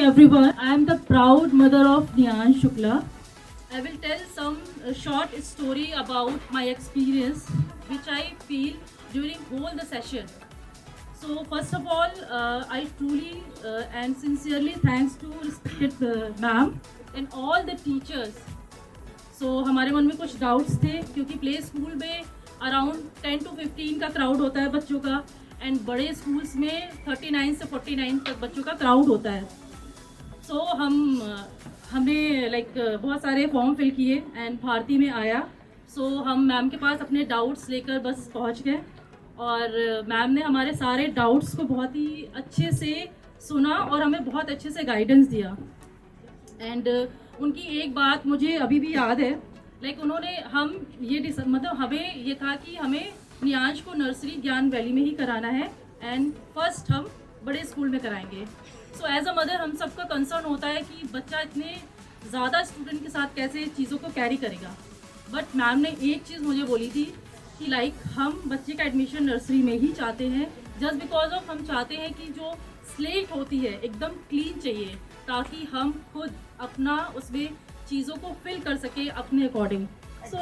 everyone. I am the proud mother of Nyan Shukla. I will tell some short story about my experience, which I feel during whole the session. So first of all, I truly and sincerely thanks to respected ma'am and all the teachers. So हमारे मन में कुछ doubts थे क्योंकि play school में around 10 to 15 का crowd होता है बच्चों का एंड बड़े स्कूल्स में 39 से 49 तक बच्चों का क्राउड होता है. सो हमने बहुत सारे फॉर्म फिल किए एंड भारती में आया. सो हम मैम के पास अपने डाउट्स लेकर बस पहुंच गए और मैम ने हमारे सारे डाउट्स को बहुत ही अच्छे से सुना और हमें बहुत अच्छे से गाइडेंस दिया. एंड उनकी एक बात मुझे अभी भी याद है. उन्होंने हमें ये था कि हमें नियांश को नर्सरी ज्ञान वैली में ही कराना है एंड फर्स्ट हम बड़े स्कूल में कराएंगे. सो एज अ मदर हम सबका कंसर्न होता है कि बच्चा इतने ज़्यादा स्टूडेंट के साथ कैसे चीज़ों को कैरी करेगा. बट मैम ने एक चीज़ मुझे बोली थी कि हम बच्चे का एडमिशन नर्सरी में ही चाहते हैं जस्ट बिकॉज ऑफ हम चाहते हैं कि जो स्लेट होती है एकदम क्लीन चाहिए ताकि हम खुद अपना उसमें चीज़ों को फिल कर सके अपने अकॉर्डिंग. सो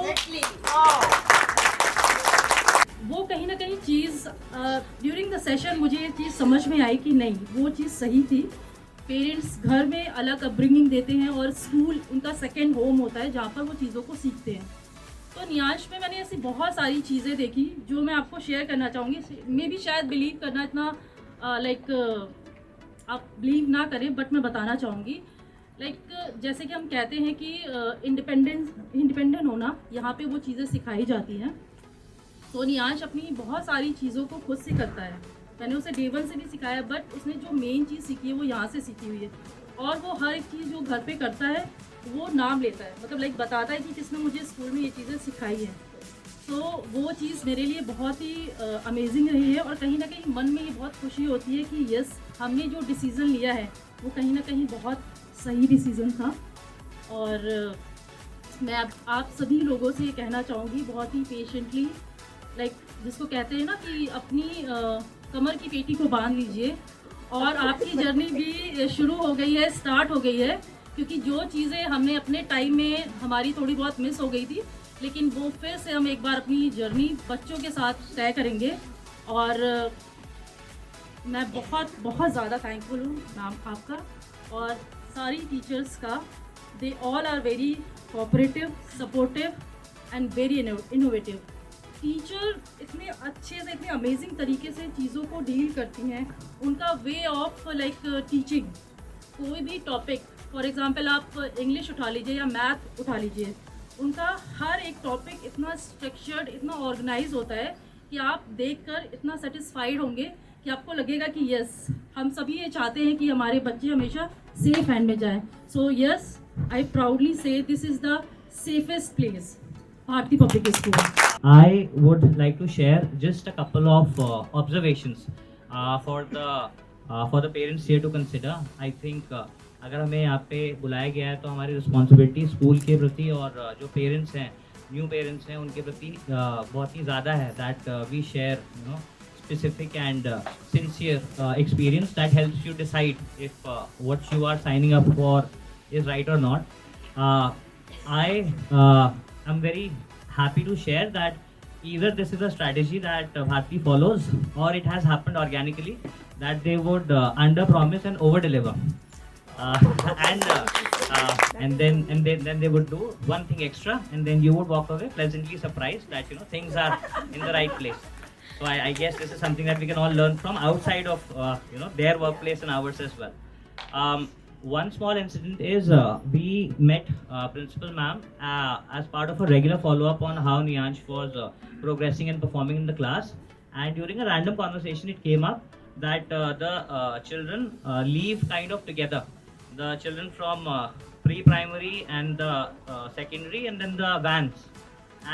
वो कहीं ना कहीं चीज़ ड्यूरिंग द सेशन मुझे ये चीज़ समझ में आई कि नहीं वो चीज़ सही थी. पेरेंट्स घर में अलग अपब्रिंगिंग देते हैं और स्कूल उनका सेकेंड होम होता है जहाँ पर वो चीज़ों को सीखते हैं. तो नियांश में मैंने ऐसी बहुत सारी चीज़ें देखी जो मैं आपको शेयर करना चाहूँगी. मे भी शायद बिलीव करना इतना आप बिलीव ना करें बट मैं बताना चाहूँगी. जैसे कि हम कहते हैं कि इंडिपेंडेंट होना यहाँ पे वो चीज़ें सिखाई जाती हैं. तो नियांश अपनी बहुत सारी चीज़ों को खुद से करता है. मैंने उसे डे 1 से भी सिखाया बट उसने जो मेन चीज़ सीखी है वो यहाँ से सीखी हुई है और वो हर एक चीज़ जो घर पे करता है वो नाम लेता है. बताता है कि किसने मुझे स्कूल में ये चीज़ें सिखाई हैं. तो वो चीज़ मेरे लिए बहुत ही अमेजिंग रही है और कहीं ना कहीं मन में ये बहुत खुशी होती है कि यस हमने जो डिसीज़न लिया है वो कहीं ना कहीं बहुत सही डिसीज़न था. और मैं आप सभी लोगों से ये कहना चाहूँगी बहुत ही पेशेंटली जिसको कहते हैं ना कि अपनी कमर की पेटी को बांध लीजिए और आपकी जर्नी भी शुरू हो गई है, स्टार्ट हो गई है. क्योंकि जो चीज़ें हमने अपने टाइम में हमारी थोड़ी बहुत मिस हो गई थी लेकिन वो फिर से हम एक बार अपनी जर्नी बच्चों के साथ तय करेंगे. और मैं बहुत बहुत ज़्यादा थैंकफुल हूँ मैम आपका और सारी टीचर्स का. They all are very cooperative, supportive and very innovative. Teacher इतने अच्छे से इतने अमेजिंग तरीके से चीज़ों को डील करती हैं. उनका वे ऑफ टीचिंग कोई भी टॉपिक फॉर एग्जांपल आप इंग्लिश उठा लीजिए या मैथ उठा लीजिए, उनका हर एक टॉपिक इतना स्ट्रक्चर्ड, इतना ऑर्गेनाइज होता है कि आप देखकर इतना सेटिस्फाइड होंगे कि आपको लगेगा कि यस हम सभी ये चाहते हैं कि हमारे बच्चे हमेशा सेफ हैंड में जाएं. सो यस आई प्राउडली से this is the safest place, Bharti Public School. I would like to share just a couple of observations for the parents here to consider. I think अगर हमें यहाँ पे बुलाया गया है तो हमारी रिस्पॉन्सिबिलिटी स्कूल के प्रति और जो पेरेंट्स हैं, न्यू पेरेंट्स हैं, उनके प्रति बहुत ही ज़्यादा है. That we share specific and sincere experience that helps you decide if what you are signing up for is right or not. I'm very happy to share that either this is a strategy that Bharti follows or it has happened organically that they would under promise and over deliver. And then they would do one thing extra and then you would walk away pleasantly surprised that things are in the right place. So I guess this is something that we can all learn from outside of their workplace and ours as well. One small incident is we met Principal Ma'am as part of a regular follow-up on how Niyansh was progressing and performing in the class. And during a random conversation, it came up that the children leave kind of together. The children from pre-primary and the secondary and then the vans.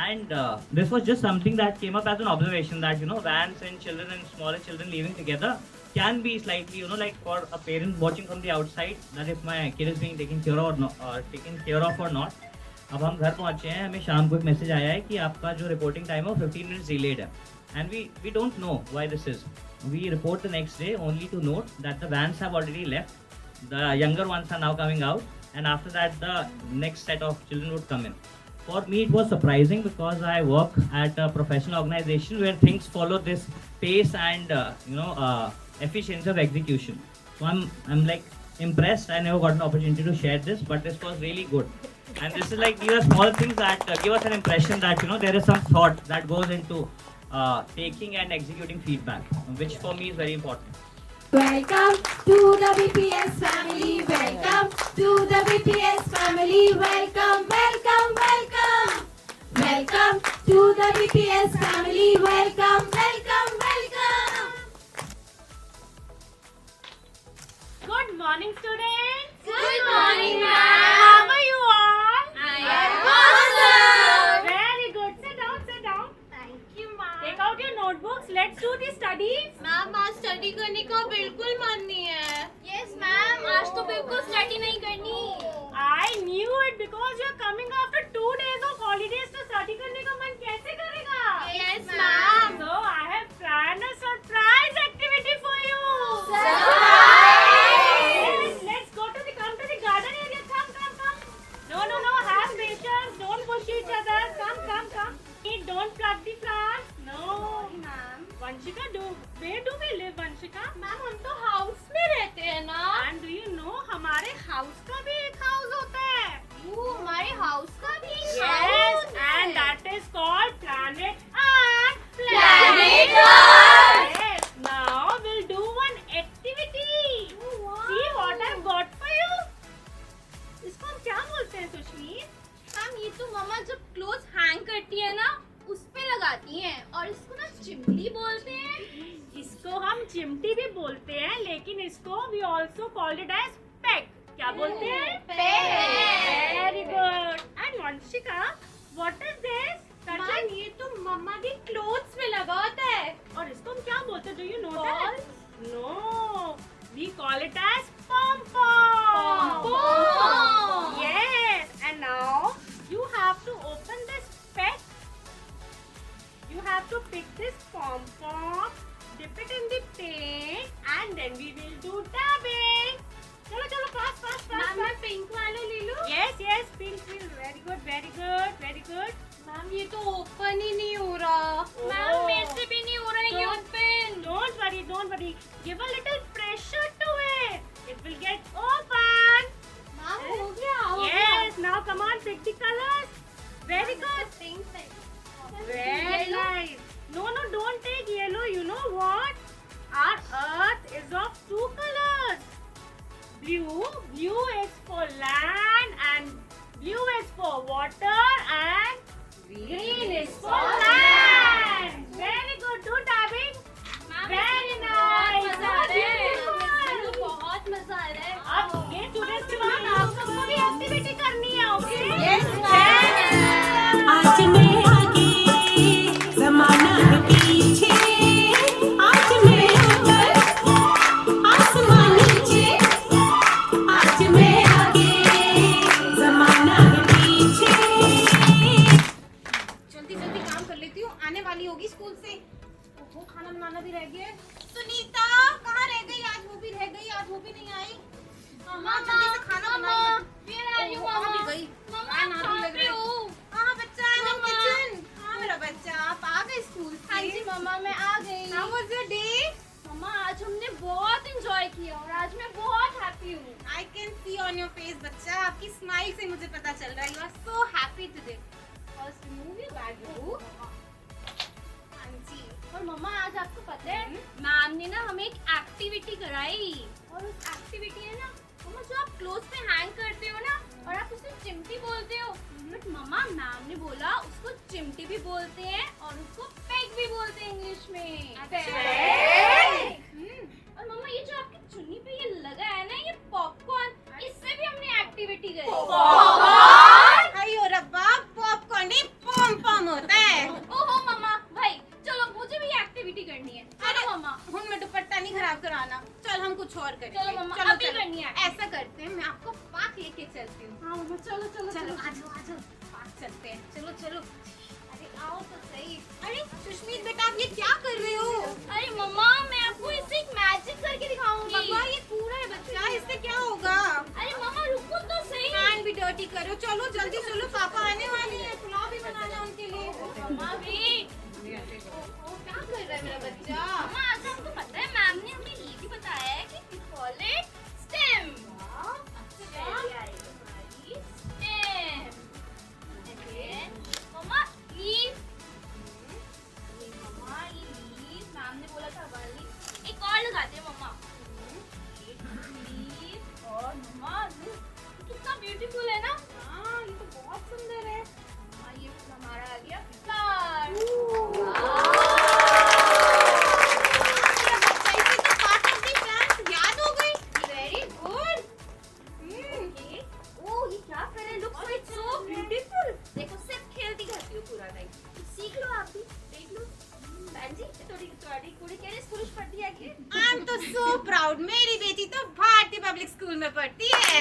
And this was just something that came up as an observation that vans and children and smaller children leaving together can be slightly for a parent watching from the outside that if my kid is being taken care of or not. अब हम घर पहुंचे हैं, हमें शाम को एक message आया है कि आपका जो रिपोर्टिंग टाइम है वो 15 minutes delayed है. And we don't know why this is. We report the next day only to note that the vans have already left the younger ones are now coming out, and after that the next set of children would come in. For me, it was surprising because I work at a professional organization where things follow this pace and efficiency of execution. So I'm like impressed. I never got an opportunity to share this, but this was really good. And this is like, these are small things that give us an impression that there is some thought that goes into taking and executing feedback, which for me is very important. Welcome to the BPS family. Welcome to the BPS family. Welcome, welcome, welcome. Welcome to the BPS family. Welcome, welcome, welcome. Good morning, students. Good morning, ma'am. How are you all? I am awesome. Very good. Sit down, sit down. Thank you, ma'am. Take out your notebooks. Let's do the studies. Ma'am आज study करने का बिल्कुल मन नहीं है। Yes ma'am, आज तो बिल्कुल स्टडी नहीं करनी। I knew it because you're coming after 2 days of holidays to study करने का मन कैसे करेगा? Yes, ma'am. So I have planned a surprise activity for you. Surprise! Yes, let's come to the garden area. Come. No. Have patience. Don't push each other. Come. Don't pluck the flowers. No. Ma'am, Vanshika, where do we live, Vanshika? Ma'am हम तो house में रहते हैं ना। And do you know हमारे house का भी एक house होता है? वो हमारे हाउस का भी एक Yes, house है। and that is called Planet Earth. Planet Earth. Yes. Now we'll do one activity. See what I've got for you. इसको हम क्या बोलते हैं, सुष्मित? मैम ये तो मम्मा जब क्लोथ हैंग करती है ना उस पे लगाती हैं और इसको ना चिमटी बोलते हैं। इसको हम चिमटी भी बोलते हैं, लेकिन इसको we also called it as peg. क्या बोलते हैं? Peg. Very good. And Vanshika, what is this? Ma'am ये तो मम्मा की क्लोथ्स में लगा होता है। और इसको हम क्या बोलते हैं? Do you know Balls? that? No. We call it as pom-pom. Pom-pom. Yes. And now you have to open this peg. You have to pick this pom-pom, dip it in the paint, and then we will do dabbing. चलो fast. Ma'am मैं pink वाला ले लूं? Yes, pink. Very good. Ma'am ये तो open ही नहीं हो रहा। मैम मेरे से भी नहीं हो रहा है ये open. Don't worry. Give a little pressure to it. It will get open. Ma'am हो गया। Yes. Now come on, pick the colors. Very good. Pink Very nice. No, don't take yellow. You know what? Our earth is of 2 colors. Blue is for land, and blue is for water, and green is for land. Very good. Do dabbing. Very nice. Beautiful. बहुत मजा आ रहा है। अब ये students के बाद आप सबको भी एक्टिविटी करनी है, ओके? Yes, ma'am. आज मैं आगे ज़माना है पीछे, आज मैं ऊपर आसमान नीचे, आज मैं आगे ज़माना है पीछे। जल्दी काम कर लेती हूँ, आने वाली होगी स्कूल से। वो खाना बनाना भी रह गया है। सुनीता कहाँ रह गई? आज वो भी नहीं आई। मम्मा जल्दी से खाना बनाइए। कहाँ भी गई? कहाँ बच्चा? I'm in kitchen। हाँ मेरा बच्चा, आप आ गए स्कूल से? हाँ जी मम्मा मैं आ गई। How was your day? मम्मा आज हमने बहुत एंजॉय किया और आज मैं बहुत हैप्पी हूँ। I can see on your face बच्चा, आपकी स्माइल से मुझे पता चल रहा है you are so happy today। First remove your bag. हाँ जी। और मम्मा आज आपको पता है मैम ने ना हमें एक एक्टिविटी कराई और उस एक्टिविटी है ना मम्मा जो आप क्लोथ पे हैंग करते हो ना और आप उसे चिमटी बोलते हो, बट मम्मा मैम ने बोला उसको चिमटी भी बोलते हैं और उसको पेग भी बोलते हैं इंग्लिश में। और मम्मा ये जो आपकी चुन्नी पे ये लगा है ना ये पॉपकॉर्न, इससे भी हमने एक्टिविटी करी। अयो रब्बा, पॉपकॉर्न नहीं पॉम होता है। ओहो मम्मा भाई चलो मुझे भी एक्टिविटी करनी है। चलो मम्मा। में दुपट्टा नहीं खराब कराना, चल हम कुछ और करें। चलो मम्मा, अभी करनी है। ऐसा करते हैं, मैं आपको पार्क लेके चलती हूँ। हाँ मम्मा चलो आ जाओ पार्क चलते हैं। चलो अरे आओ तो सही। अरे सुष्मित बेटा आप ये क्या कर रहे हो? अरे मम्मा मैं आपको इससे एक मैजिक करके दिखाऊंगी। बाबा ये पूरा है बच्चा, इससे क्या होगा? अरे मम्मा रुको तो सही। हैंड भी डर्टी करो। चलो जल्दी चलो, पापा आने वाले हैं, पुलाव भी बनाना उनके लिए। मम्मा वेट। क्या कर रहा है मेरा बच्चा? मम्मा आज हमको पता है मैम ने हमें ये भी बताया है कि we call it STEM। STEM। Mamma leave. Mamma ये लीव मैम ने बोला था वाली एक और लगाते हैं मम्मा। लीव और मम्मा कितना ब्यूटीफुल है ना। हाँ, ये तो बहुत सुंदर है। हाँ, ये हमारा आ गया फ्लावर। याद हो गई। Very good. ओके। ओह ये क्या कर रहे हैं? Looks it's so beautiful. देखो सिर्फ खेलती रहती हो पूरा टाइम। सीख लो आप भी, देख लो। बहन जी थोड़ी कुड़ी कह रही स्कूल पढ़ती है कि? आई एम तो सो प्राउड। मेरी बेटी तो भारतीय पब्लिक स्कूल में पढ़ती है।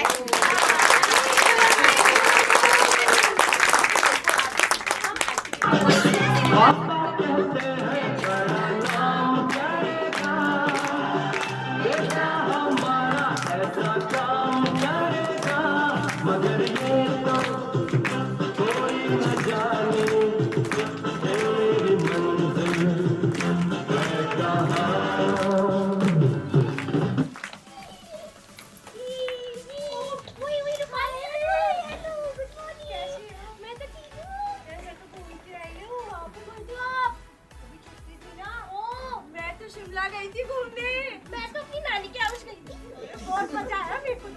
शिमला गई थी घूमने। मैं तो अपनी नानी के हाउस गई थी। बहुत मजा आया मेरे को।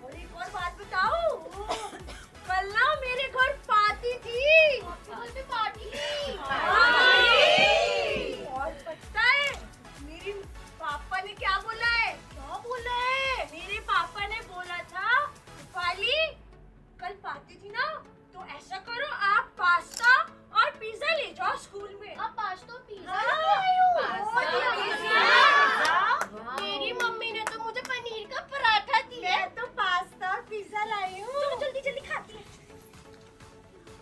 और एक और बात बताऊं, कल ना मेरे घर पार्टी थी। पार्टी। और पता है मेरे पापा ने क्या बोला है? क्या बोला है? मेरे पापा ने बोला था रूपाली कल पार्टी थी ना, तो ऐसा करो आप पास्ता और पिज्जा ले जाओ स्कूल में। आप पास्ता पिज्जा हाँ। लेके आए हो? हाँ। मेरी मम्मी ने तो मुझे पनीर का पराठा दिया। मैं तो पास्ता और पिज्जा लाई हूँ। चलो जल्दी जल्दी खाती हैं।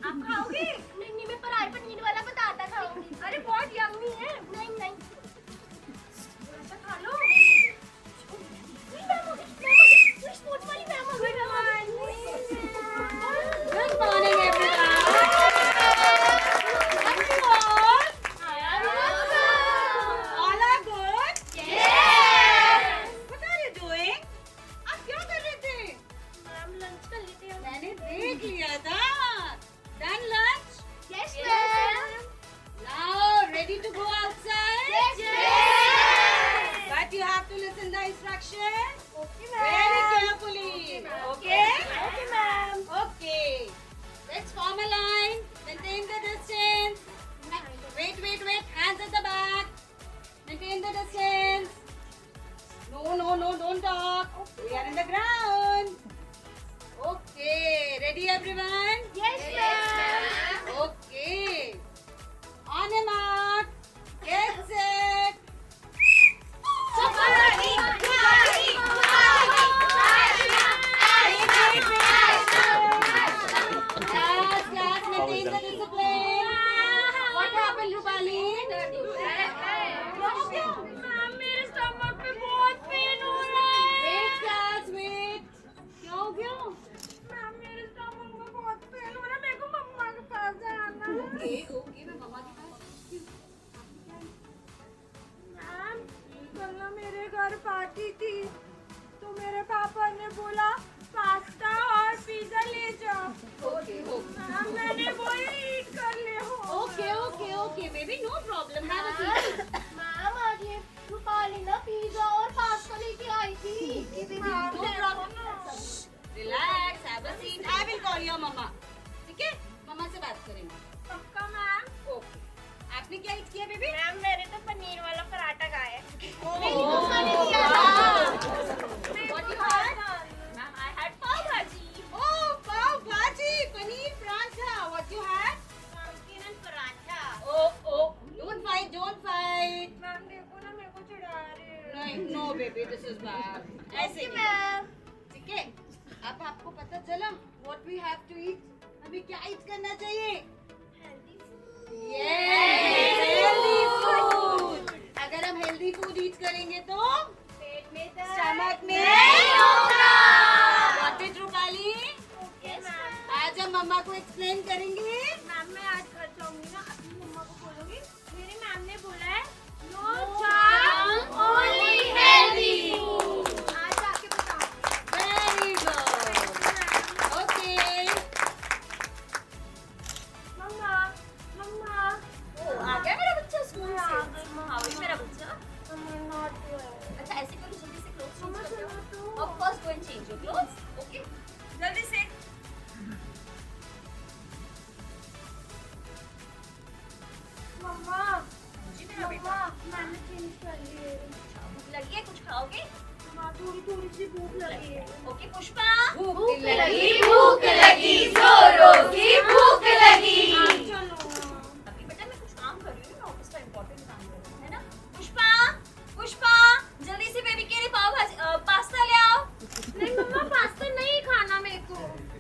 आप खाओगे? नहीं मैं पनीर वाला पराठा खाऊंगी। अरे बहुत यम्मी है। नहीं ऐसा खा लो। स्पोर्ट्स वाली मैम हो Good morning everyone. All are good? What are you doing? आप क्या कर रहे थे? मैम लंच कर लेते हैं। मैंने देख लिया था। Done lunch? Yes ma'am. Now ready to go outside? But you have to listen the instructions. Okay Very carefully. Okay? Okay ma'am. Okay. Let's form a line. Maintain the distance. Wait. Hands at the back. Maintain the distance. No, don't talk. We are in the ground. Okay. Ready everyone? Yes ma'am. Okay. On a mark. Get set. Class, maintain the discipline. What happened, Rupali? Ma'am मेरे stomach पे बहुत pen हो रहा है। Wait, class, wait. क्या हो गया? Ma'am मेरे स्टमक में बहुत पेन हो रहा है। मेरे को मम्मा के पास जाना है। Okay, मैं मम्मा के पास। मैम कल ना मेरे घर पार्टी थी, तो मेरे पापा ने बोला पास्ता और पिज्जा ले जाओ। मैम मैंने वही ईट कर लिया। Okay, baby, no problem. Have a seat. Ma'am आज ये रूपाली ना पिज्जा और पास्ता लेके आई थी। No problem. Relax, have a seat. I will call your mama. ठीक है? मम्मा से बात करेंगे. पक्का मैम? Okay. आपने क्या ईट किया, बेबी? मैम मैंने तो पनीर वाला पराठा खाया। What you had? Ma'am I had pav bhaji. Oh, pav bhaji, paneer prantha. What you had? नमकीन और paratha. Oh, don't fight. Ma'am देखो ना मेरे को चिढ़ा रहे हैं। No, baby, this is bad. ऐसे नहीं. मैम ठीक है? अब आपको पता चला what we have to eat. हमें क्या eat करना चाहिए? Yes, healthy food. अगर हम healthy food eat करेंगे तो पेट में दर्द। स्टमक में Got it, रूपाली? आज हम मम्मा को एक्सप्लेन करेंगे। मैम मैं आज घर जाऊंगी ना, अपनी मम्मा को बोलूंगी मेरी मैम ने बोला है नो जंक ओनली हेल्दी। आज जाके बताऊंगी। Very good. Okay. मम्मा मम्मा आ गया मेरा बच्चा स्कूल से। आ गई, मम्मा। हाँ, वही मेरा बच्चा। अच्छा ऐसे करो, जल्दी से क्लोथ्स चेंज कर लो। Of course, go and change your clothes. Okay. जल्दी से। मम्मा जी मेरा बेटा। मम्मा मैंने चेंज कर लिए। भूख लगी है, कुछ खाओगे? हाँ थोड़ी थोड़ी सी भूख लगी है। ओके पुष्पा। भूख लगी जोरों की भूख लगी। चलो अभी बेटा मैं कुछ काम कर रही हूँ, मैं ऑफिस का इम्पोर्टेंट काम कर रही हूँ, है ना? पुष्पा, पुष्पा, जल्दी से बेबी के लिए पाव भाजी पास्ता ले आओ। नहीं मम्मा पास्ता नहीं खाना मेरे को।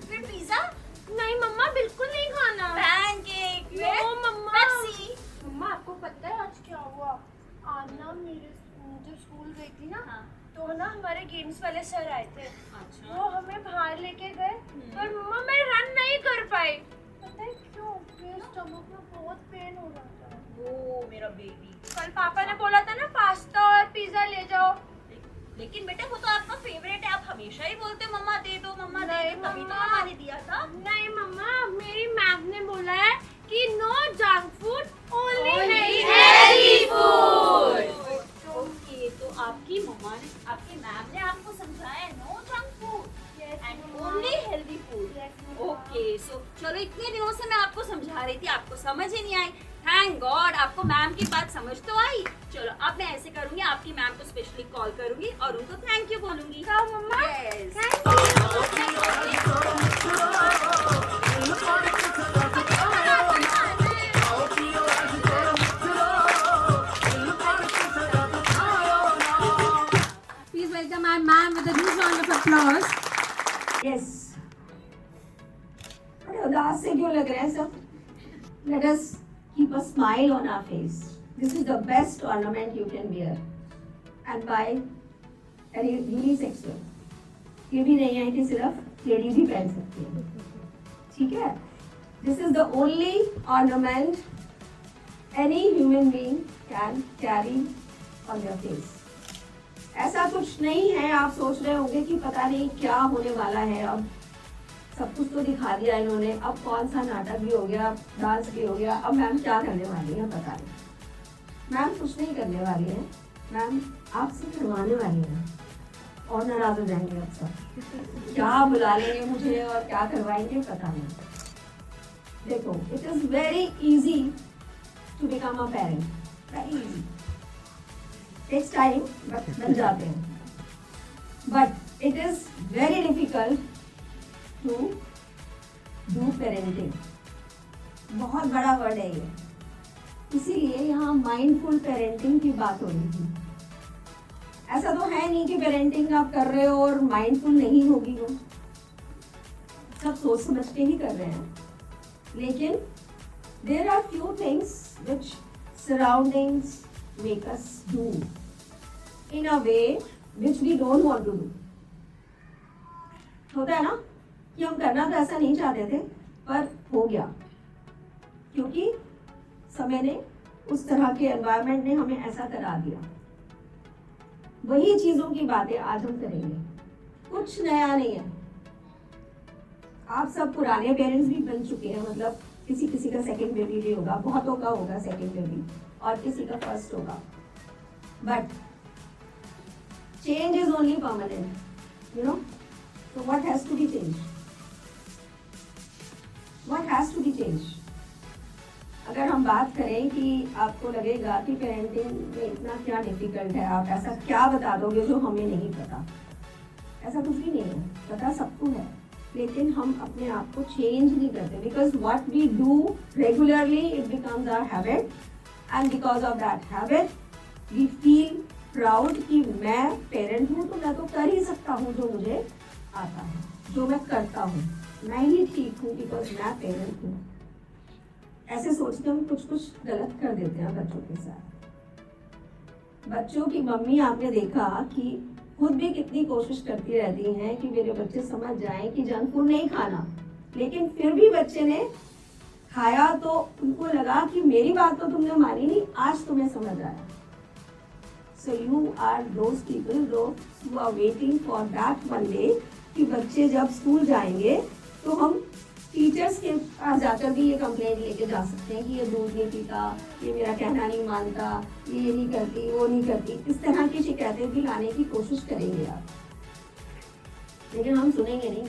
फिर पिज्जा, नहीं मम्मा बिल्कुल नहीं खाना। पैनकेक, नो मम्मा। पेप्सी। मम्मा आपको पता है आज क्या हुआ? आज ना मेरे जब स्कूल गई थी ना हाँ। तो ना हमारे गेम्स वाले सर आए थे। अच्छा। वो हमें बाहर लेके गए पर मम्मा मैं रन नहीं कर पाई। पता है क्यों? मेरे स्टमक में बहुत पेन हो रहा था। ओ मेरा बेबी। कल पापा ने बोला था ना पास्ता और पिज्जा ले जाओ। लेकिन बेटा वो तो आपका फेवरेट है, आप हमेशा ही बोलते हो मम्मा दे दो मम्मा दे नहीं, दो, तभी तो मम्मा। मम्मा ने दिया था। नहीं मम्मा मेरी मैम ने बोला है कि no junk food only healthy food. Okay तो आपकी मम्मा ने, आपकी मैम ने आपको समझाया है no junk food and only healthy food. Okay so चलो इतने दिनों से मैं आपको समझा रही थी, आपको समझ ही नहीं आई। थैंक गॉड आपको मैम की बात समझ तो आई। चलो अब मैं ऐसे करूंगी, आपकी मैम को स्पेशली कॉल करूंगी और उनको थैंक यू बोलूंगी। मम्मा Yes. Please welcome our ma'am with a huge round of applause. Yes. बड़े उदास से क्यों लग रहे हैं सब? Let us keep a smile on our face. This is the best ornament you can wear, and by any unisexual. ये भी नहीं है कि सिर्फ लेडी भी पहन सकती है, ठीक है? This is the only ornament any human being can carry on their face. ऐसा कुछ नहीं है, आप सोच रहे होंगे कि पता नहीं क्या होने वाला है। अब सब कुछ तो दिखा दिया इन्होंने, अब कौन सा नाटक भी हो गया, डांस भी हो गया, अब मैम क्या करने वाली है पता नहीं। मैम कुछ नहीं करने वाली है, मैम आपसे करवाने वाली है और नाराज हो जाएंगे अब सब। क्या बुला लेंगे मुझे और क्या करवाएंगे पता नहीं। देखो it is very easy to become a parent, very easy, takes time but बन जाते हैं, but it is very difficult to do parenting. बहुत बड़ा वर्ड है ये, इसीलिए यहाँ माइंडफुल पेरेंटिंग की बात हो रही थी। ऐसा तो है नहीं कि पेरेंटिंग आप कर रहे हो और माइंडफुल नहीं होगी वो, सब सोच समझ के ही कर रहे हैं, लेकिन there are few things which surroundings make us do in a way which we don't want to do. होता है ना कि हम करना तो ऐसा नहीं चाहते थे पर हो गया, क्योंकि समय ने, उस तरह के एनवायरनमेंट ने हमें ऐसा करा दिया। वही चीजों की बातें आज हम करेंगे, कुछ नया नहीं है। आप सब पुराने पेरेंट्स भी बन चुके हैं, मतलब किसी किसी का सेकंड बेबी भी होगा, बहुतों का होगा सेकंड बेबी और किसी का फर्स्ट होगा, but change is only permanent, you know. So what has to be changed? What has to be changed? अगर हम बात करें कि आपको लगेगा कि पेरेंटिंग में इतना क्या डिफिकल्ट है, आप ऐसा क्या बता दोगे जो हमें नहीं पता, ऐसा कुछ भी नहीं है, पता सबको है, लेकिन हम अपने आप को चेंज नहीं करते, because what we do regularly it becomes our habit, and because of that habit we feel proud कि मैं पेरेंट हूँ तो मैं तो कर ही सकता हूँ जो मुझे आता है, जो मैं करता हूँ, मैं ही ठीक हूँ बिकॉज मैं पेरेंट हूँ। ऐसे सोचते हम कुछ कुछ गलत कर देते हैं बच्चों के साथ। बच्चों की मम्मी आपने देखा कि खुद भी कितनी कोशिश करती रहती हैं कि मेरे बच्चे समझ जाएं कि जंक फूड नहीं खाना, लेकिन फिर भी बच्चे ने खाया तो उनको लगा कि मेरी बात तो तुमने मानी नहीं, आज तुम्हें समझ आया. So you are those people who are waiting for that one day कि बच्चे जब स्कूल जाएंगे तो हम टीचर्स के पास जाकर भी ये कंप्लेंट लेके जा सकते हैं कि ये दूध नहीं पीता, ये मेरा कहना नहीं मानता, ये नहीं करती, वो नहीं करती. इस तरह की शिकायतें भी लाने की कोशिश करेंगे आप, लेकिन हम सुनेंगे नहीं,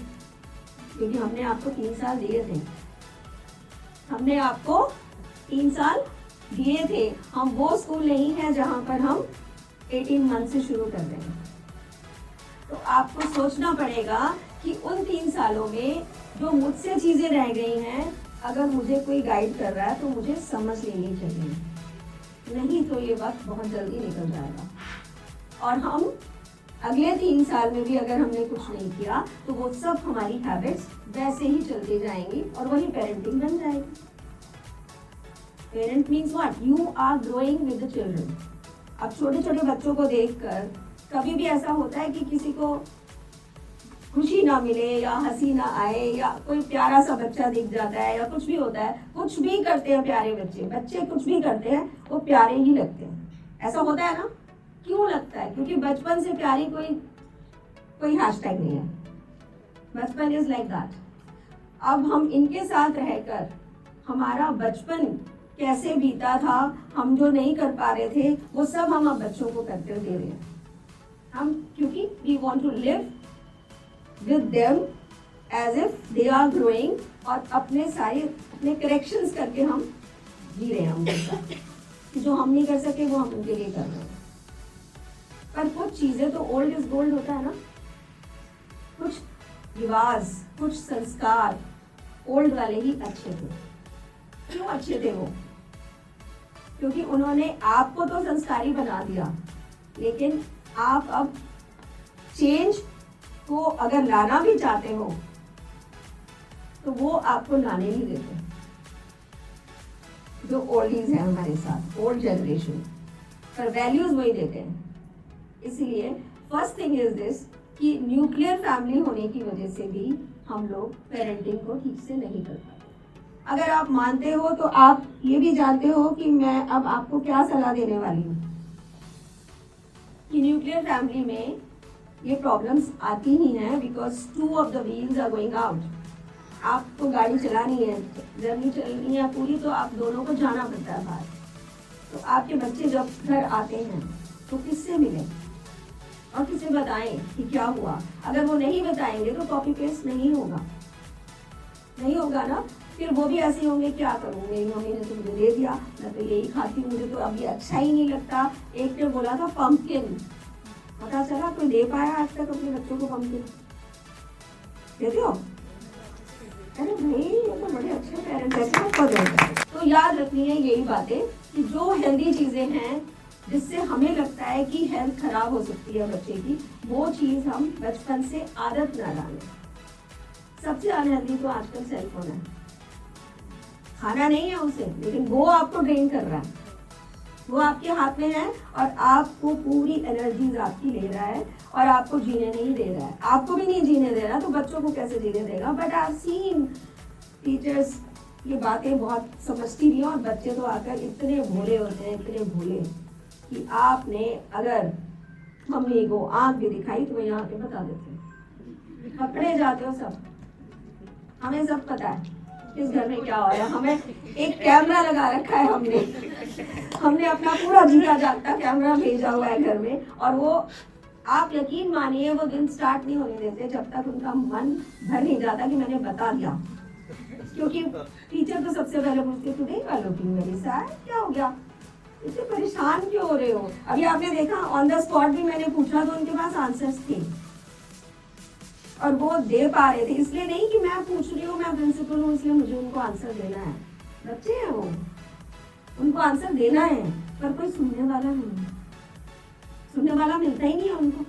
क्योंकि हमने आपको 3 साल दिए थे. हमने आपको 3 साल दिए थे. हम वो स्कूल नहीं है जहाँ पर हम 18 मंथ से शुरू कर देंगे. तो आपको सोचना पड़ेगा कि उन 3 सालों में जो मुझसे चीज़ें रह गई हैं, अगर मुझे कोई गाइड कर रहा है तो मुझे समझ लेनी चाहिए, नहीं तो ये वक्त बहुत जल्दी निकल जाएगा. और हम अगले 3 साल में भी अगर हमने कुछ नहीं किया तो वो सब हमारी हैबिट्स वैसे ही चलती जाएंगी और वही पेरेंटिंग बन जाएगी. Parent means what? You are growing with the children. अब छोटे छोटे बच्चों को देखकर कभी भी ऐसा होता है कि किसी को खुशी ना मिले या हंसी ना आए या कोई प्यारा सा बच्चा दिख जाता है या कुछ भी होता है, कुछ भी करते हैं प्यारे बच्चे कुछ भी करते हैं वो प्यारे ही लगते हैं. ऐसा होता है ना? क्यों लगता है? क्योंकि बचपन से प्यारी कोई हैशटैग नहीं है. बचपन इज लाइक दैट. अब हम इनके साथ रहकर हमारा बचपन कैसे बीता था, हम जो नहीं कर पा रहे थे वो सब हम अब बच्चों को करते दे रहे हैं. हम क्योंकि we want to live with them as if they are growing, और अपने करेक्शंस करके हम जी रहे हैं उनके साथ. जो हम नहीं कर सके वो हम उनके लिए कर रहे हैं. पर कुछ चीज़ें तो ओल्ड इज गोल्ड होता है ना. कुछ रिवाज, कुछ संस्कार ओल्ड वाले ही अच्छे थे. क्यों अच्छे थे वो? क्योंकि उन्होंने आपको तो संस्कारी बना दिया, लेकिन आप अब चेंज को अगर लाना भी चाहते हो तो वो आपको लाने नहीं देते. जो ओल्डीज हैं हमारे साथ, ओल्ड जनरेशन, पर वैल्यूज वही देते हैं. इसीलिए फर्स्ट थिंग इज दिस कि न्यूक्लियर फैमिली होने की वजह से भी हम लोग पेरेंटिंग को ठीक से नहीं कर पाते. अगर आप मानते हो तो आप ये भी जानते हो कि मैं अब आपको क्या सलाह देने वाली हूँ कि न्यूक्लियर फैमिली में ये प्रॉब्लम्स आती ही हैं because 2 of the wheels are going out. आपको गाड़ी चलानी है, जर्नी चलनी है पूरी, तो आप दोनों को जाना पड़ता है बाहर. तो आपके बच्चे जब घर आते हैं तो किससे मिलें और किसे बताएं कि क्या हुआ? अगर वो नहीं बताएंगे तो कॉपी पेस्ट नहीं होगा ना. फिर वो भी ऐसे होंगे, क्या करूँ, मेरी मम्मी ने तो मुझे दे दिया, मैं तो यही खाती हूँ, मुझे तो अभी अच्छा ही नहीं लगता. एक ने बोला था पंपकिन, पता चला कोई दे पाया आज तक अपने बच्चों को पंपकिन? देते हो? अरे भाई ये तो बड़े अच्छे पेरेंट्स हैं. तो याद रखनी है यही बातें कि जो हेल्दी चीज़ें हैं जिससे हमें लगता है कि हेल्थ खराब हो सकती है बच्चे की, वो चीज़ हम बचपन से आदत ना डालें. सबसे अनहेल्दी तो आजकल सेलफोन है. खाना नहीं है उसे, लेकिन वो आपको ड्रेन कर रहा है. वो आपके हाथ में है और आपको पूरी एनर्जीज आपकी ले रहा है और आपको जीने नहीं दे रहा है. आपको भी नहीं जीने दे रहा तो बच्चों को कैसे जीने देगा? But I have seen teachers ये बातें बहुत समझती भी हैं और बच्चे तो आकर इतने भोले होते हैं, इतने भोले कि आपने अगर मम्मी को आँख भी दिखाई तो वो यहाँ पे बता देते हैं. पकड़े जाते हो सब. हमें सब पता है किस घर में क्या हो रहा है. हमें एक कैमरा लगा रखा है, हमने अपना पूरा जीता जागता कैमरा भेजा हुआ है घर में. और वो आप यकीन मानिए वो दिन स्टार्ट नहीं होने देते जब तक उनका मन भर नहीं जाता कि मैंने बता दिया. क्योंकि टीचर तो सबसे पहले पूछते today you are looking very sad, क्या हो गया, इतने परेशान क्यों हो रहे हो? अभी आपने देखा ऑन द स्पॉट भी मैंने पूछा तो उनके पास आंसर्स थे और वो दे पा रहे थे. इसलिए नहीं कि मैं पूछ रही हूँ, मैं प्रिंसिपल हूँ इसलिए मुझे उनको आंसर देना है. बच्चे हैं वो, उनको आंसर देना है, पर कोई सुनने वाला नहीं, सुनने वाला मिलता ही नहीं है उनको.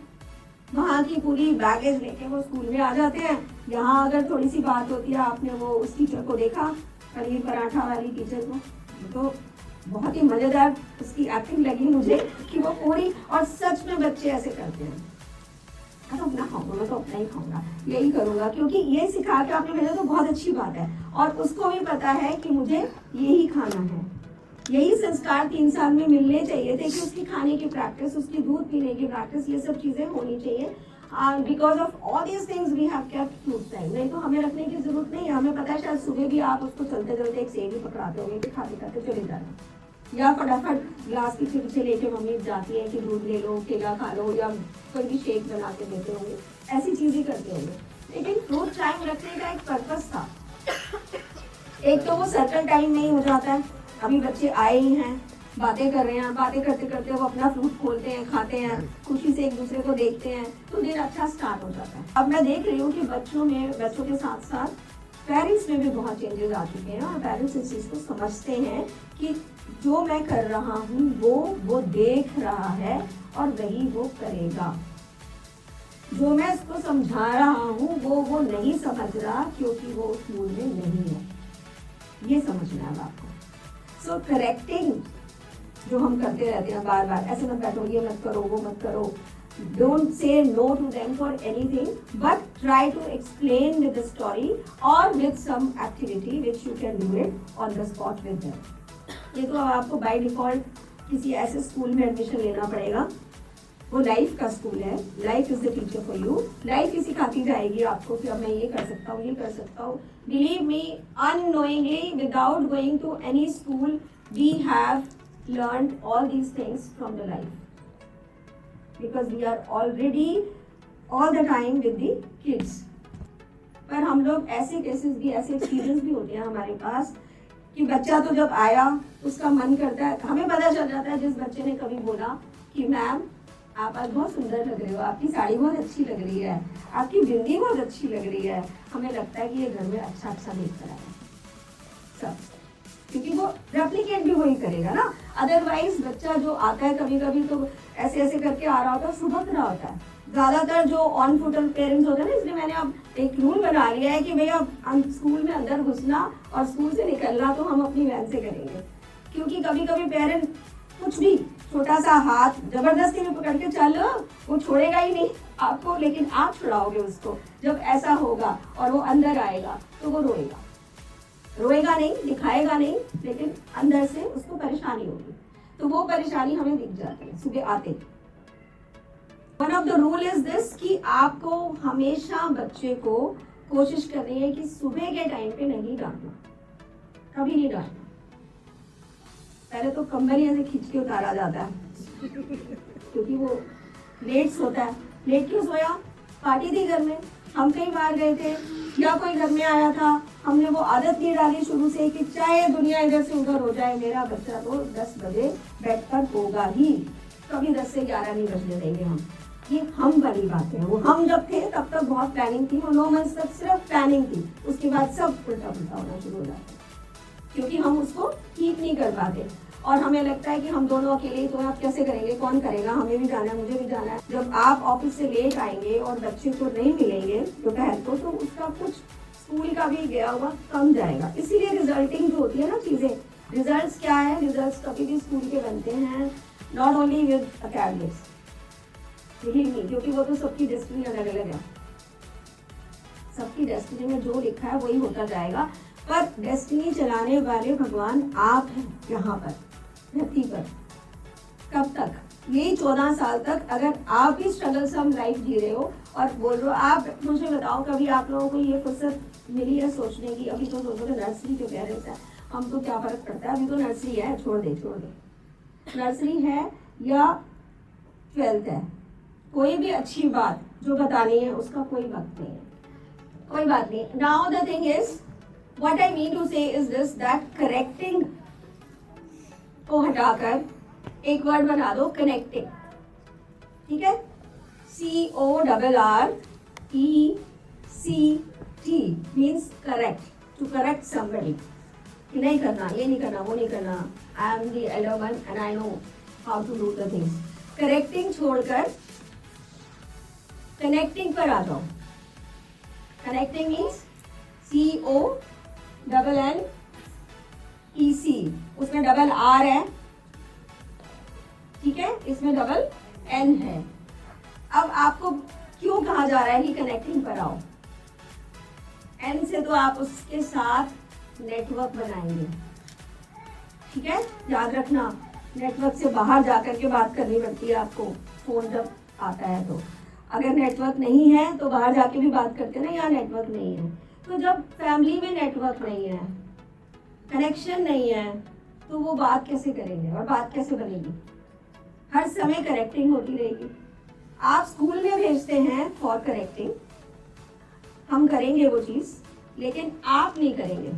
वहाँ की पूरी बैगेज लेके वो स्कूल में आ जाते हैं. यहाँ अगर थोड़ी सी बात होती है, आपने वो उस टीचर को देखा, पनीर पराठा वाली टीचर को, तो बहुत ही मज़ेदार उसकी एक्टिंग लगी मुझे कि वो पूरी, और सच में बच्चे ऐसे करते हैं. मैं तो अपना खाऊंगा, मैं तो अपना ही खाऊंगा, यही करूंगा, क्योंकि ये सिखा के आपने भेजा तो बहुत अच्छी बात है। और उसको भी पता है कि मुझे यही खाना है। यही संस्कार 3 साल में मिलने चाहिए थे कि उसकी खाने की प्रैक्टिस, उसकी दूध पीने की प्रैक्टिस, ये सब चीज़ें होनी चाहिए। Because of all these things we have kept fruit time. नहीं तो हमें रखने की जरूरत नहीं है। हमें पता है शायद सुबह भी आप उसको चलते चलते एक सेब ही पकड़ाते होंगे कि खाते खाते चले जाना, या फटाफट ग्लास पीछे पीछे लेके मम्मी जाती है कि दूध ले लो, केला खा लो, या कोई भी शेक बना के देते होंगे, ऐसी चीज़ें करते होंगे। लेकिन फ्रूट टाइम रखने का एक पर्पस था। एक तो वो सर्कल टाइम नहीं हो जाता है, अभी बच्चे आए ही हैं, बातें कर रहे हैं, बातें करते करते वो अपना फ्रूट खोलते हैं, खाते हैं, खुशी से एक दूसरे को देखते हैं, तो दिन अच्छा स्टार्ट हो जाता है। अब मैं देख रही हूँ कि बच्चों के साथ साथ पेरेंट्स में भी बहुत चेंजेस आ चुके हैं, और पेरेंट्स इस चीज़ को समझते हैं कि जो मैं कर रहा हूँ वो देख रहा है और वही वो करेगा। जो मैं इसको समझा रहा हूँ वो नहीं समझ रहा, क्योंकि वो उस मूड में नहीं है। ये समझना है आपको। सो करेक्टिंग जो हम करते रहते हैं बार बार, ऐसे मत बैठो, ये मत करो, वो मत करो, don't say no to them for anything, but try to explain with the story or with some activity which you can do it on the spot with them. ये तो आपको बाय डिफॉल्ट किसी ऐसे स्कूल में admission लेना पड़ेगा। वो life का स्कूल है, life is the teacher for you. Life ही सिखाती जाएगी आपको कि अब मैं ये कर सकता हूँ, ये कर सकता हूँ। Believe me, unknowingly, without going to any school, we have learned all these things from the life. Because we are already all the time with the kids. पर हम लोग ऐसे केसेस भी, ऐसे एक्सपीरियंस भी होते हैं हमारे पास कि बच्चा तो जब आया उसका मन करता है, हमें पता चल जाता है जिस बच्चे ने कभी बोला कि मैम आप आज बहुत सुंदर लग रहे हो, आपकी साड़ी बहुत अच्छी लग रही है, आपकी बिंदी बहुत अच्छी लग रही है, हमें लगता है कि ये घर में अच्छा अच्छा देख कर आया सब, क्योंकि वो रेप्लिकेट भी वही करेगा ना। अदरवाइज बच्चा जो आता है कभी कभी तो ऐसे ऐसे करके आ रहा होता है, सुबह रहा होता है। ज़्यादातर जो ऑन फुटल पेरेंट्स होते हैं ना, इसलिए मैंने अब एक रूल बना लिया है कि भैया स्कूल में अंदर घुसना और स्कूल से निकलना तो हम अपनी वैन से करेंगे। क्योंकि कभी कभी पेरेंट कुछ भी छोटा सा हाथ जबरदस्ती में पकड़ के चलो, वो छोड़ेगा ही नहीं आपको, लेकिन आप छुड़ाओगे उसको। जब ऐसा होगा और वो अंदर आएगा तो वो रोएगा नहीं, दिखाएगा नहीं, लेकिन अंदर से उसको परेशानी होगी। तो वो परेशानी हमें दिख जाती है सुबह आते। One of the rule is this कि आपको हमेशा बच्चे को कोशिश करनी है कि सुबह के टाइम पे नहीं डांटना, कभी नहीं डांटना। पहले तो कंबल ऐसे खींच के उतारा जाता है क्योंकि वो लेट सोता है। लेट क्यों सोया? पार्टी थी घर में, हम कहीं बाहर गए थे या कोई घर में आया था, हमने वो आदत नहीं डाली शुरू से कि चाहे दुनिया इधर से उधर हो जाए, मेरा बच्चा तो 10 बजे बेड पर होगा ही, कभी 10 से 11 नहीं बजने देंगे हम। ये हम वाली बात है। वो हम जब थे तब तक बहुत प्लानिंग थी, वो 9 मंथ तक सिर्फ प्लानिंग थी, उसके बाद सब उल्टा पुल्टा होना शुरू हो जाता है क्योंकि हम उसको ठीक नहीं कर पाते। और हमें लगता है कि हम दोनों अकेले ही, तो आप कैसे करेंगे, कौन करेगा, हमें भी जाना है, मुझे भी जाना है। जब आप ऑफिस से लेट आएंगे और बच्चे को नहीं मिलेंगे दोपहर को, तो उसका कुछ स्कूल का भी गया हुआ कम जाएगा। इसीलिए रिजल्टिंग जो होती है ना चीज़ें, रिजल्ट्स क्या है, रिजल्ट्स कभी भी स्कूल के बनते हैं, not only with academics, believe me, क्योंकि वो तो सबकी डेस्टिनी अलग अलग है। सबकी डेस्टिनी में जो लिखा है वही होता जाएगा, पर डेस्टिनी चलाने वाले भगवान आप हैं यहाँ पर धरती पर। कब तक? यही 14 साल तक अगर आप भी स्ट्रगल सम लाइफ जी रहे हो और बोल रहे हो, आप मुझे बताओ कभी आप लोगों को ये फुर्सत मिली है सोचने की? अभी तो सोचो नर्सरी के पेरेंट्स हैं, हम तो क्या फर्क पड़ता है, अभी तो नर्सरी है, छोड़ दे। नर्सरी है या 12th है, कोई भी अच्छी बात जो बतानी है उसका कोई वक्त नहीं है, कोई बात नहीं। Now the thing is, what I mean to say is this, that correcting को हटाकर एक वर्ड बना दो, कनेक्टिंग। ठीक है? CORRECT means correct, to correct somebody। कि नहीं करना, ये नहीं करना, वो नहीं करना, I am the elder one and I know how to do the things। Correcting छोड़कर कनेक्टिंग पर आ जाओ। कनेक्टिंग मीन्स CONNECT, उसमें डबल R है, ठीक है, इसमें डबल N है। अब आपको क्यों कहा जा रहा है कि कनेक्टिंग पर आओ? एन से तो आप उसके साथ नेटवर्क बनाएंगे, ठीक है? याद रखना, नेटवर्क से बाहर जाकर के बात करनी पड़ती है आपको, फोन जब आता है तो। अगर नेटवर्क नहीं है तो बाहर जाके भी बात करते हैं ना, यहाँ नेटवर्क नहीं है। तो जब फैमिली में नेटवर्क नहीं है, कनेक्शन नहीं है, तो वो बात कैसे करेंगे और बात कैसे बनेगी? हर समय करेक्टिंग होती रहेगी। आप स्कूल में भेजते हैं फॉर करेक्टिंग, हम करेंगे वो चीज़, लेकिन आप नहीं करेंगे।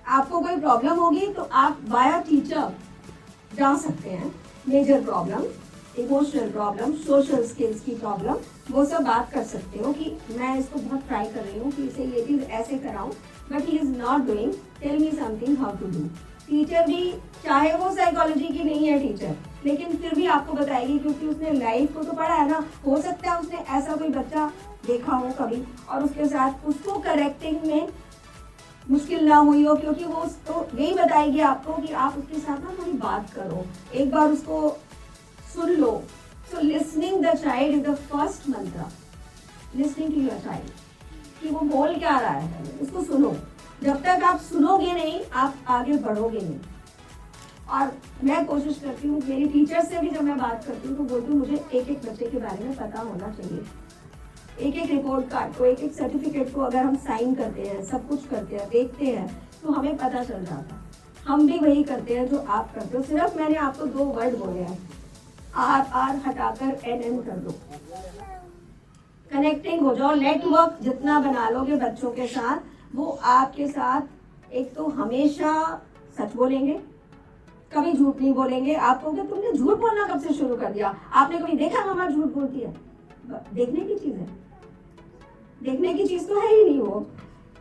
आपको कोई प्रॉब्लम होगी तो आप बाय टीचर जा सकते हैं। Major problem, emotional problem, social skills की प्रॉब्लम, वो सब बात कर सकते हो कि मैं इसको बहुत ट्राई कर रही हूँ कि इसे ये चीज़ ऐसे कराऊँ, but he is not doing, tell me something how to do. Teacher भी, चाहे वो साइकोलॉजी की नहीं है टीचर, लेकिन फिर भी आपको बताएगी, क्योंकि उसने लाइफ को तो पढ़ा है ना। हो सकता है उसने ऐसा कोई बच्चा देखा हो कभी और उसके साथ उसको करेक्टिंग में मुश्किल ना हुई हो, क्योंकि वो उसको यही बताएगी आपको कि आप उसके साथ ना थोड़ी बात करो, एक बार उसको सुन लो। So listening the child is the first mantra, listening to your child, कि वो बोल क्या रहा है, उसको सुनो। जब तक आप सुनोगे नहीं, आप आगे बढ़ोगे नहीं। और मैं कोशिश करती हूँ, मेरी टीचर से भी जब मैं बात करती हूँ तो बोलती हूँ मुझे एक एक बच्चे के बारे में पता होना चाहिए। एक एक रिपोर्ट कार्ड को, एक एक सर्टिफिकेट को अगर हम साइन करते हैं, सब कुछ करते हैं, देखते हैं, तो हमें पता चल जाता। हम भी वही करते हैं जो आप करते हो। सिर्फ मैंने आपको 2 वर्ड बोले हैं, आर हटाकर एन कर दो, कनेक्टिंग हो जाओ। नेटवर्क जितना बना लोगे बच्चों के साथ, वो आपके साथ एक तो हमेशा सच बोलेंगे, कभी झूठ नहीं बोलेंगे। आप कहोगे तुमने झूठ बोलना कब से शुरू कर दिया, आपने कभी देखा मामा झूठ बोलती है? देखने की चीज है, देखने की चीज तो है ही नहीं वो।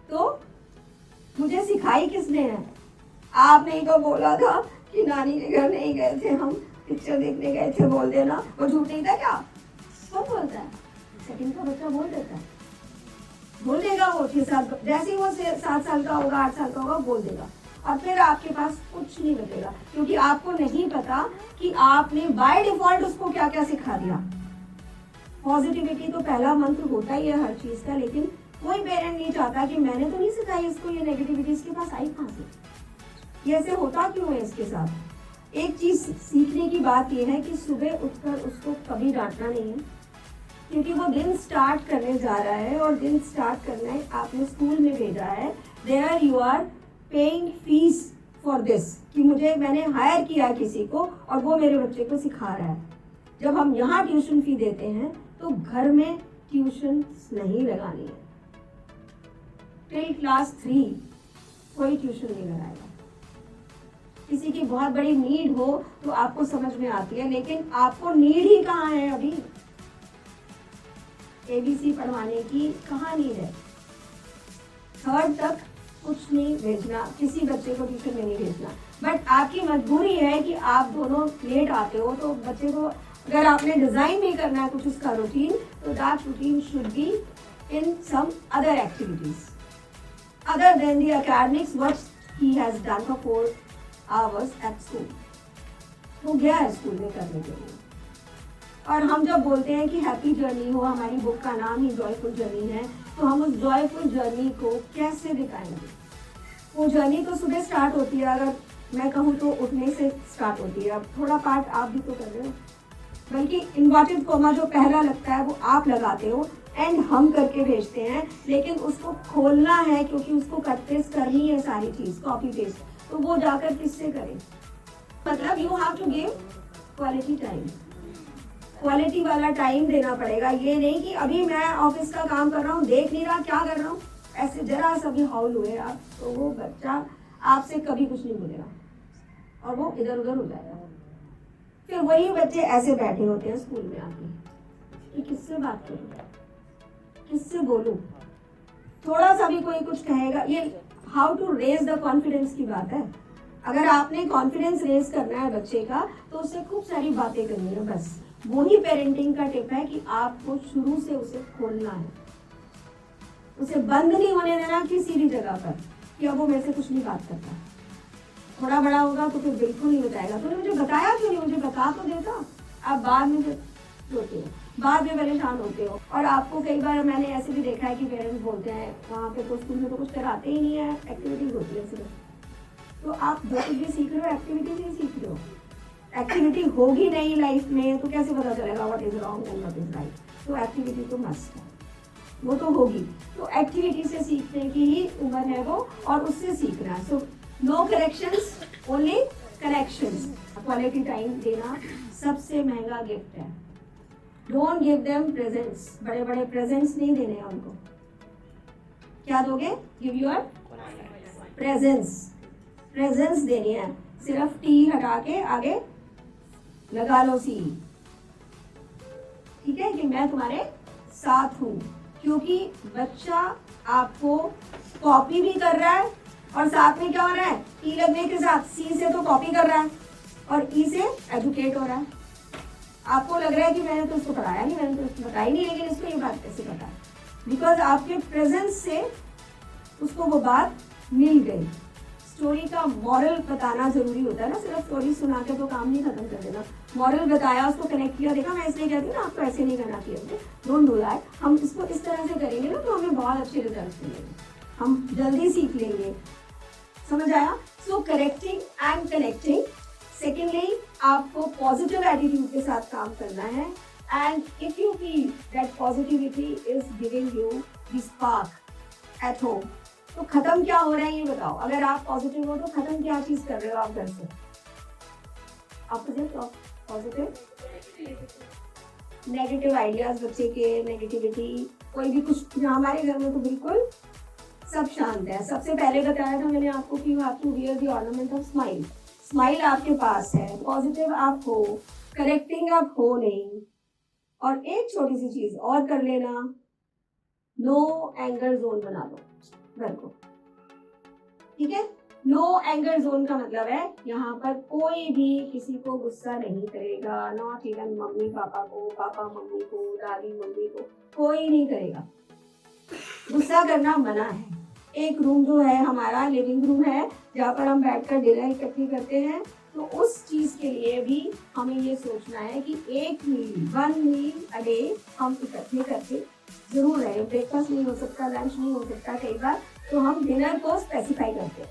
तो मुझे सिखाई किसने है? आपने ही तो बोला था कि नानी के घर नहीं गए थे हम, पिक्चर देखने गए थे, बोल देना। वो झूठ नहीं था क्या? कौन बोलता है? सेकंड का बच्चा बोल देता है, बोल देगा वो 6-7, जैसे ही वो 7 साल का होगा, 8 साल का होगा, बोल देगा। और फिर आपके पास कुछ नहीं बचेगा, क्योंकि आपको नहीं पता कि आपने बाय डिफॉल्ट उसको क्या क्या सिखा दिया। पॉजिटिविटी तो पहला मंत्र होता ही है हर चीज का, लेकिन कोई पेरेंट नहीं चाहता कि मैंने तो नहीं सिखाई इसको, ये नेगेटिविटी इसके पास आई कहाँ से, ये ऐसे होता क्यों है इसके साथ। एक चीज सीखने की बात यह है कि सुबह उठकर उसको कभी डांटना नहीं है, क्योंकि वो दिन स्टार्ट करने जा रहा है, और दिन स्टार्ट करना है, आपने स्कूल में भेजा है, there you are paying fees for this, कि मैंने हायर किया किसी को और वो मेरे बच्चे को सिखा रहा है। जब हम यहाँ ट्यूशन फी देते हैं तो घर में ट्यूशन नहीं लगानी है। टिल क्लास 3 कोई ट्यूशन नहीं लगाएगा। किसी की बहुत बड़ी नीड हो तो आपको समझ में आती है, लेकिन आपको नीड ही कहाँ है अभी? ABC पढ़वाने की कहाँ नीड है? 3rd तक कुछ नहीं भेजना, किसी बच्चे को ट्यूशन में नहीं भेजना। बट आपकी मजबूरी है कि आप दोनों लेट आते हो, तो बच्चे को अगर आपने डिजाइन नहीं करना है कुछ उसका रूटीन, तो that routine should be in some other activities other than the academics what he has done for 4 hours at school. वो गया है स्कूल में करने के लिए। और हम जब बोलते हैं कि हैप्पी जर्नी हो, हमारी बुक का नाम ही जॉयफुल जर्नी है, तो हम उस जॉयफुल जर्नी को कैसे दिखाएंगे? वो जर्नी तो सुबह स्टार्ट होती है, अगर मैं कहूँ तो उठने से स्टार्ट होती है। अब थोड़ा पार्ट आप भी तो कर रहे हो, बल्कि इन्वर्टेड कोमा जो पहला लगता है वो आप लगाते हो, एंड हम करके भेजते हैं, लेकिन उसको खोलना है, क्योंकि उसको कट पेस्ट करनी है सारी चीज़, कॉपी पेस्ट, तो वो जाकर किससे करें? मतलब you have to give quality time, quality वाला टाइम देना पड़ेगा। ये नहीं कि अभी मैं ऑफिस का काम कर रहा हूँ, देख नहीं रहा क्या कर रहा हूँ, ऐसे जरा सा भी हाउल हुए आप, तो वो बच्चा आपसे कभी कुछ नहीं बोलेगा और वो इधर उधर हो जाएगा। फिर वही बच्चे ऐसे बैठे होते हैं स्कूल में आके कि किससे बात करूं, किससे बोलूं, थोड़ा सा भी कोई कुछ कहेगा। ये how to raise the confidence की बात है। अगर आपने कॉन्फिडेंस रेज करना है बच्चे का, तो उससे खूब सारी बातें करनी है। बस वही पेरेंटिंग का टिप है कि आपको शुरू से उसे खोलना है, उसे बंद नहीं होने देना किसी भी जगह पर कि अब वो मेरे से कुछ नहीं बात करता। थोड़ा बड़ा होगा तो फिर बिल्कुल नहीं बताएगा, तूने मुझे बताया क्यों नहीं, मुझे बता तो देता। आप बाद में रोते हो। बाद में परेशान होते हो। और आपको कई बार मैंने ऐसे भी देखा है कि पेरेंट्स बोलते हैं वहाँ पे तो स्कूल में तो कुछ कराते ही नहीं है, एक्टिविटीज होती है सिर्फ। तो आप जो कुछ भी सीख रहे हो एक्टिविटीज ही सीख रहे हो। एक्टिविटी होगी नहीं लाइफ में तो कैसे पता चलेगा what is wrong and what is right. तो एक्टिविटी तो मस्ट है, वो तो होगी। तो एक्टिविटी से सीखने की ही उम्र है वो, और उससे सीखना है। So no corrections, only connections. Quality time देना सबसे महंगा गिफ्ट है। डोंट गिव देम प्रेजेंट्स, बड़े बड़े प्रेजेंट्स नहीं देने हैं उनको। क्या दोगे? गिव योर प्रेजेंस, प्रेजेंस देनी है। सिर्फ टी हटा के आगे लगा लो सी, ठीक है, कि मैं तुम्हारे साथ हूँ। क्योंकि बच्चा आपको कॉपी भी कर रहा है और साथ में क्या हो रहा है, ई लगने के साथ सी से तो कॉपी कर रहा है और ई से एजुकेट हो रहा है। आपको लग रहा है कि मैंने तो उसको पढ़ाया नहीं, मैंने तो उसको बताया नहीं, लेकिन इसको ये बात कैसे पता है? बिकॉज आपके प्रेजेंस से उसको वो बात मिल गई। स्टोरी का मॉरल बताना जरूरी होता है ना, सिर्फ स्टोरी सुना के तो काम नहीं खत्म कर देना। मॉरल बताया, उसको कनेक्ट किया, देखा मैं इसलिए कहती हूँ ना आपको ऐसे नहीं करना चाहिए, डोंट डू दैट। हम इसको इस तरह से करेंगे ना तो हमें बहुत अच्छे रिजल्ट मिलेंगे, हम जल्दी सीख लेंगे। समझ आया? सो करेक्टिंग एंड कनेक्टिंग। सेकेंडली, आपको पॉजिटिव एटीट्यूड के साथ काम करना है। And if you feel that positivity is giving you the spark at home, तो खत्म क्या हो रहा है ये बताओ। अगर आप पॉजिटिव हो तो खत्म क्या चीज कर रहे हो आप घर से? Opposite of positive, negative ideas बच्चे के, नेगेटिविटी, कोई भी कुछ। हमारे घर में तो बिल्कुल सब शांत है। सबसे पहले बताया था मैंने आपको कि आपको wear the ornament of smile. Smile आपके पास है, पॉजिटिव आप हो, करेक्टिंग आप हो नहीं। और एक छोटी सी चीज और कर लेना, नो एंगर जोन बना दो घर को, ठीक है? नो एंगर जोन का मतलब है यहाँ पर कोई भी किसी को गुस्सा नहीं करेगा, नॉट इवन मम्मी पापा को, पापा मम्मी को, दादी मम्मी को, कोई नहीं करेगा। गुस्सा करना मना है। एक रूम जो है हमारा लिविंग रूम है जहाँ पर हम बैठकर डिनर इकट्ठी करते हैं, तो उस चीज के लिए भी हमें ये सोचना है कि एक मील, 1 मील अ डे हम इकट्ठे करके जरूर रहे। ब्रेकफास्ट नहीं हो सकता, लंच नहीं हो सकता कई बार, तो हम डिनर को स्पेसिफाई करते हैं।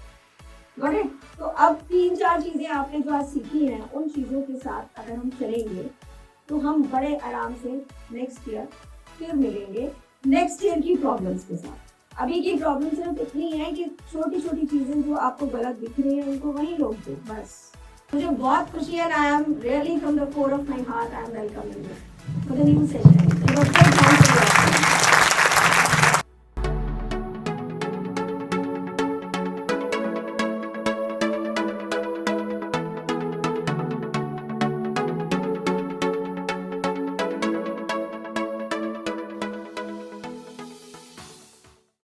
Got it? तो अब 3-4 चीजें आपने जो आज सीखी हैं, उन चीजों के साथ अगर हम चलेंगे तो हम बड़े आराम से नेक्स्ट ईयर फिर मिलेंगे नेक्स्ट ईयर की प्रॉब्लम्स के साथ। अभी की प्रॉब्लम सिर्फ इतनी है कि छोटी छोटी चीजें जो आपको गलत दिख रही हैं उनको वहीं रोक दो बस। मुझे बहुत खुशी है, I am really from the core of my heart I am welcoming you for the new session.